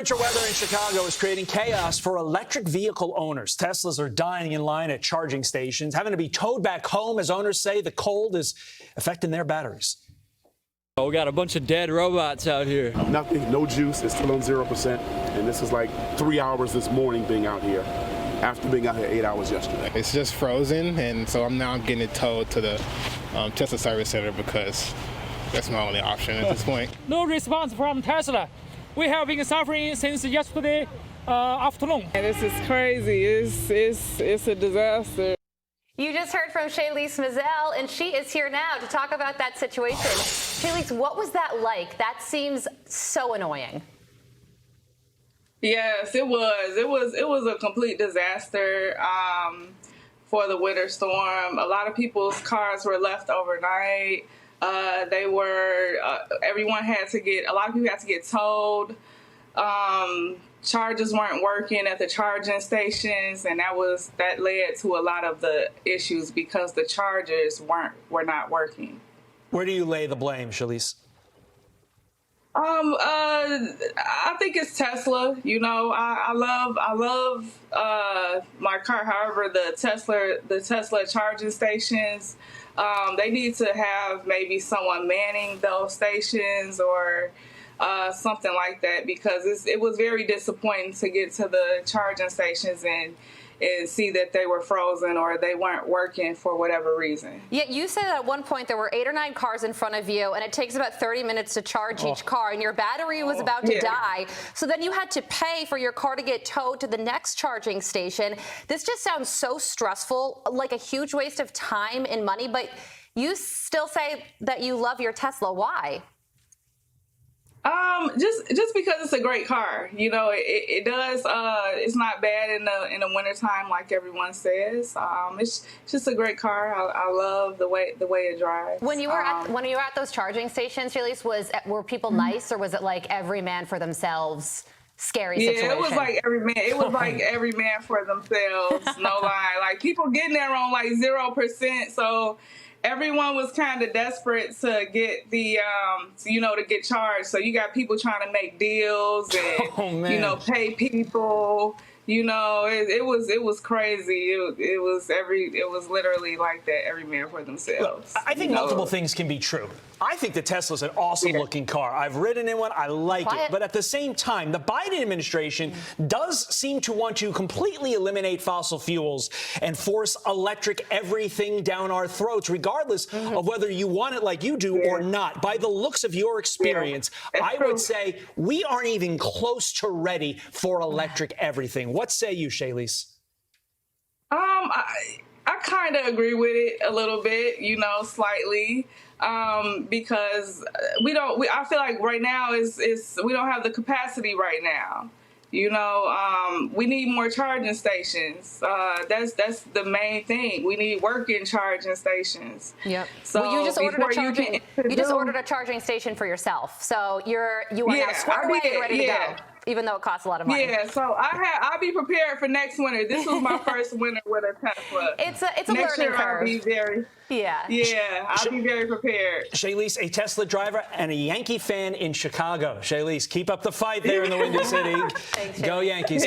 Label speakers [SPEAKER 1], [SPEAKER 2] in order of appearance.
[SPEAKER 1] Winter weather in Chicago is creating chaos for electric vehicle owners. Teslas are dying in line at charging stations, having to be towed back home as owners say the cold is affecting their batteries.
[SPEAKER 2] We got a bunch of dead robots out here.
[SPEAKER 3] Nothing, no juice. It's still on 0%. And this is like 3 hours this morning being out here after being out here 8 hours yesterday.
[SPEAKER 4] It's just frozen, and so I'm getting it towed to the Tesla service center because that's my only option at this point.
[SPEAKER 5] No response from Tesla. We have been suffering since yesterday afternoon.
[SPEAKER 6] This is crazy. It's a disaster.
[SPEAKER 7] You just heard from Shaylease Mazel, and she is here now to talk about that situation. Shaylease, what was that like? That seems so annoying.
[SPEAKER 6] Yes, it was. It was a complete disaster for the winter storm. A lot of people's cars were left overnight. Everyone had to get, a lot of people had to get towed. Chargers weren't working at the charging stations, and that led to a lot of the issues because the chargers were not working.
[SPEAKER 1] Where do you lay the blame, Shaylease?
[SPEAKER 6] I think it's Tesla. You know, I love my car. However, the Tesla charging stations, they need to have maybe someone manning those stations or something like that, because it was very disappointing to get to the charging stations and see that they were frozen or they weren't working for whatever reason.
[SPEAKER 7] Yeah, you said at one point there were 8 or 9 cars in front of you, and it takes about 30 minutes to charge each car, and your battery was about to die. So then you had to pay for your car to get towed to the next charging station. This just sounds so stressful, like a huge waste of time and money, but you still say that you love your Tesla. Why?
[SPEAKER 6] Just because it's a great car. You know, it does. It's not bad in the wintertime like everyone says. It's just a great car. I love the way it drives.
[SPEAKER 7] When you were at those charging stations, Shaylease, were people nice, or was it like every man for themselves? Scary situation.
[SPEAKER 6] Yeah, it was like every man. It was like every man for themselves. No lie. Like people getting there on like 0%. So everyone was kind of desperate to get the, to get charged. So you got people trying to make deals and, pay people. You know, it was crazy. It was literally like that. Every man for themselves.
[SPEAKER 1] Look, I think multiple things can be true. I think the Tesla's an awesome looking car. I've ridden in one. I like it. But at the same time, the Biden administration does seem to want to completely eliminate fossil fuels and force electric everything down our throats, regardless of whether you want it like you do or not. By the looks of your experience, I would say we aren't even close to ready for electric everything. What say you, Shaylease?
[SPEAKER 6] I kind of agree with it a little bit, slightly, because I feel like right now we don't have the capacity right now. We need more charging stations. That's the main thing. We need working charging stations.
[SPEAKER 7] Yep.
[SPEAKER 6] So
[SPEAKER 7] well, you just ordered a charging station for yourself. So you are now squared away and ready to go, even though it costs a lot of money.
[SPEAKER 6] Yeah. So I'll be prepared for next winter. This was my first winter with a Tesla.
[SPEAKER 7] It's a
[SPEAKER 6] next
[SPEAKER 7] learning
[SPEAKER 6] year
[SPEAKER 7] curve.
[SPEAKER 6] I'll be very I'll be very prepared.
[SPEAKER 1] Shaylease, a Tesla driver and a Yankee fan in Chicago. Shaylease, keep up the fight there in the Windy City.
[SPEAKER 7] Thanks,
[SPEAKER 1] Go Yankees.